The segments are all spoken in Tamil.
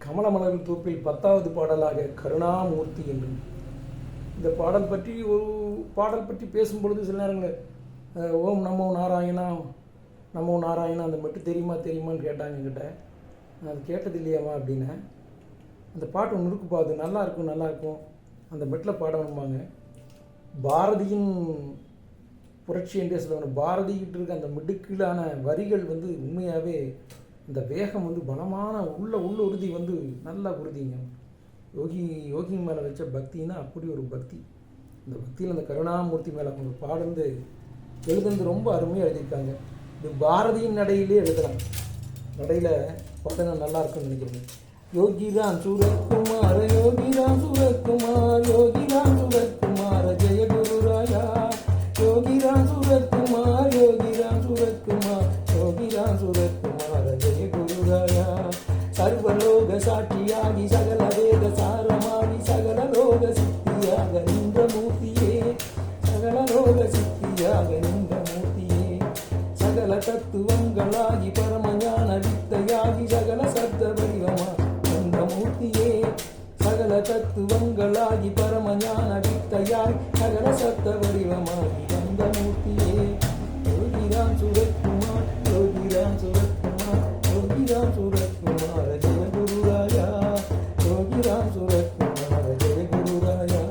கமலமலர் தோப்பில் 10வது பாடலாக கருணாமூர்த்தி என்று இந்த பாடல் பற்றி பேசும்பொழுது சில நேரங்களில் ஓம் நமோ நாராயணா நமோ நாராயணா அந்த மட்டும் தெரியுமான்னு கேட்டாங்க என்கிட்ட. நான் அது கேட்டது இல்லையாமா அப்படின்னேன். அந்த பாட்டு ஒன்று இருக்குப்பா, அது நல்லாயிருக்கும் அந்த மெட்டில் பாடணும்பாங்க. பாரதியின் புரட்சி என்றே சொல்லணும். பாரதிக்கிட்டு இருக்க அந்த மிடுக்கிலான வரிகள் உண்மையாகவே இந்த வேகம் பலமான உள்ள உறுதி நல்ல உறுதிங்க. யோகியின் மேலே வச்ச பக்தின்னா அப்படி ஒரு பக்தி. இந்த பக்தியில் அந்த கருணாமூர்த்தி மேலே அவங்க பாடுந்து எழுதுந்து ரொம்ப அருமையாக எழுதியிருக்காங்க. இது பாரதியின் நடையிலே எழுதலாம். நடையில் பார்த்தா நல்லா இருக்குன்னு நினைக்கிறேன். யோகிராம் சூரத்குமார் யோகிராம் சூரத்குமார் யோகிராம் சூரத்குமார் ஜெய குருராயா யோகிராம் சூரத்குமார் யோகிராம் சூரத்குமார் யோகிராம் சூரத்குமார் ஜெய குருராயா சர்வலோக சாட்சியாகி சகல வேத சாரமாகி சகல லோக சித்தியாக நின்ற மூர்த்தியே சகல லோக சித்தியாக நின்ற மூர்த்தியே சகல தத்துவங்களாகி பரமஞான வித்தையாகி சகல சப்த வடிவமா வந்த மூர்த்தியே சகல தத்துவங்களாகி பரமஞான வித்தையாகி சகல சப்த வடிவமாகி வந்த மூர்த்தியே யோகிராம் சூரத்குமார் யோகிராம் சூரத்குமார் யோகிராம் சூரத்குமார் ஜெய குருராயா யோகிராம் சூரத்குமார் ஜெய குருராயா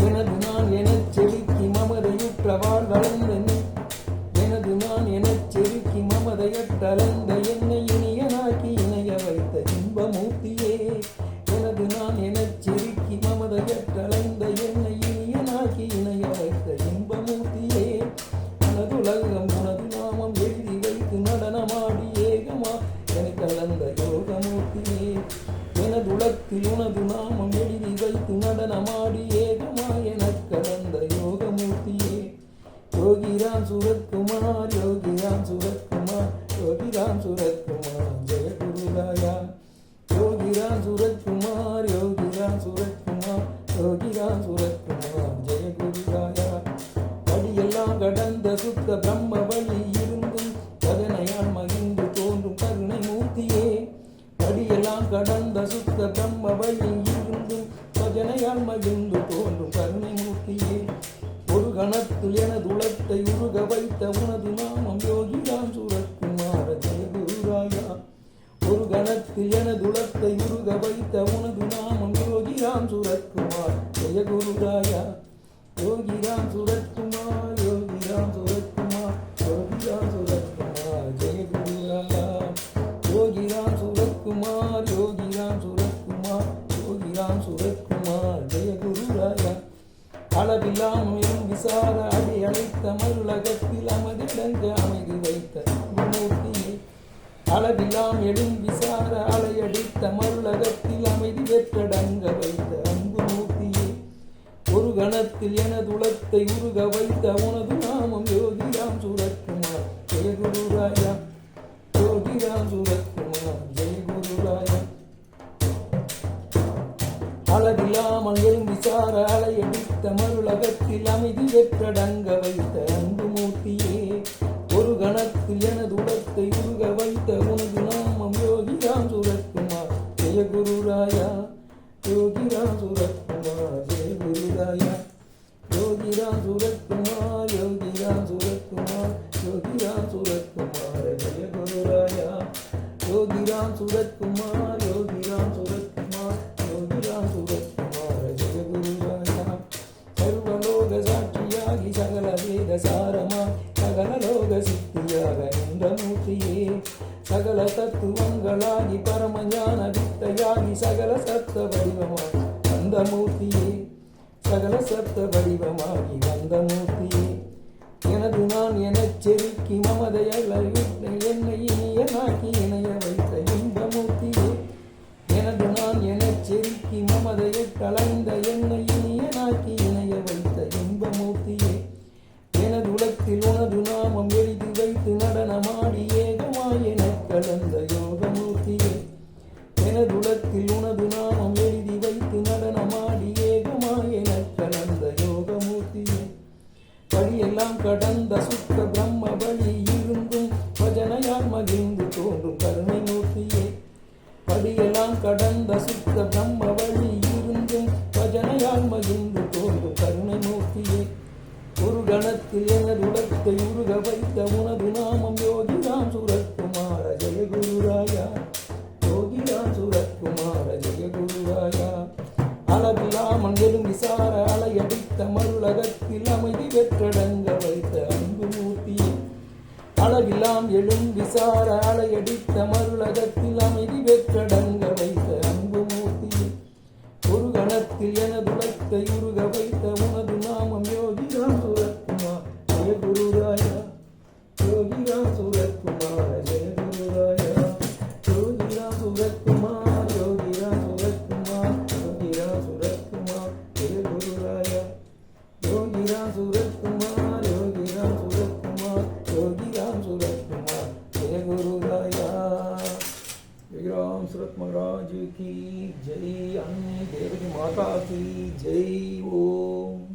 எனது நான் எனச் செலுக்கி மமதையுற்றவாள் வளர்ந்தென் எனது நான் எனச் செலுக்கி மமதையற்றளந்த என்னை இனியனாக்கி இணைய வைத்த இன்பமூர்த்தியே எனது நான் எனச் செலுக்கி மமதையற்றளந்த என்னை இனியனாக்கி இணைய வைத்த இன்பமூர்த்தியே உனதுலகம் உனது நாமம் எழுதி வைத்து நடனமாடி ஏகமா என கலந்த யோகமூர்த்தியே எனதுலத்தில் உனது நாமம் எழுதி வைத்து நடனமாடி ஏகமா என கலந்த யோகமூர்த்தியே யோகிராம் சூரத்குமார் யோகிராம் சூரத்குமார் யோகிராம் சூரத்குமார் ஜெய குருராயா யோகிராம் சூரத்குமார் யோகிராம் சூரத்குமார் யோகிராம் சூரத்குமார் ஜெய குருராயா படியெல்லாம் கடந்த சுத்த பிரம்ம வழி இருந்தும் கதனையால் மகிழ்ந்து தோன்றும் கருணை மூர்த்தியே படியெல்லாம் கடந்த சுத்த பிரம்ம வழி இருந்தும் கதனையால் மகிழ்ந்து தோன்றும் கருணை மூர்த்தியே ஒரு கணத்தில் எனது உலகத்தை உருக வைத்த உனது நாமம் யோகிராம் சூரத்குமார் ஜெய குருராயா ஒரு கணத்தில் எனது உலகத்தை உருக வைத்த உனது நாமம் யோகிராம் சூரத்குமார் ஜெய குருராயா யோகிராம் சூரத்குமார் யோகிராம் சூரத்குமார் யோகிராம் சூரத்குமார் ஜெய குருராயா யோகிராம் சூரத்குமார் யோகிராம் சூரத்குமார் யோகிராம் சூரத்குமார் ஜெய குருராயா அளவில்லாமல் விசார அடி அழைத்த மருளகத்தில் அமதிடங்க அமைதி வைத்த மூர்த்தியே அளவில்லாம் எழும் விசார அலையடித்த மருளகத்தில் அமைதி வெற்றடங்க வைத்த அன்பு மூர்த்தியே ஒரு கணத்தில் எனது உலகத்தை உருக வைத்த உனது நாமம் யோகிராம் சூரத்குமார் ஜெய குருராயா யோகிராம் சூரத்குமார் ஜெய குருராயா அளவில்லாமல் எழும் விசார அலையடித்த மருளகத்தில் அமைதி வெற்றடங்க வைத்த அன்பு மூர்த்தியே ஒரு கணத்தில் எனது உலகத்தை உருக வைத்த உனது நாமம் யோகிராம் சூரத்குமார் ஜெய குருராயா யோகிராம் சூரத்குமார் ஜெய குருராயா யோகிராம் சூரத்குமார் யோகிராம் சூரத்குமார் யோகிராம் சூரத்குமார் ஜெய குருராயா யோகிராம் சூரத்குமார் யோகிராம் சூரத்குமார் யோகிராம் சூரத்குமார் ஜெய குருராயா சர்வலோக சாட்சியாகி சகல வேத சாரமா சகல லோக சித்தியாக நின்ற மூர்த்தியே சகல தத்துவங்களாகி பரமஞான வித்தையாகி சகல சத்த வடிவமாகி வந்த மூர்த்தியே சகல சத்த வடிவமாகி வந்த மூர்த்தியே எனது நான் எனச் செருக்கி மமதையல்ல என்னை இனியனாக்கி இணைய வைத்த இன்பமூர்த்தியே எனது நான் எனச் செருக்கி மமதையை கலைந்த என்னை இனியனாக்கி இணைய வைத்த இன்பமூர்த்தியே எனது உலகத்தில் உனது நாமம் எழுதி வைத்து நடனமாடி ஏகமாய் எனக் கலந்த யோகமூர்த்தியே எனது உலகத்தில் உனது நாமம் எழுதி வைத்து நடனமாடி ஏகமாய் எனக் கலந்த யோகமூர்த்தியே படியெல்லாம் கடந்த சுத்த பிரம்ம வழி இருந்தும் பஜனையால் மகிழ்ந்து தோன்றும் கருணை राम सूरत महाराज की जय, अन्य देवकी माता की जय। ओम।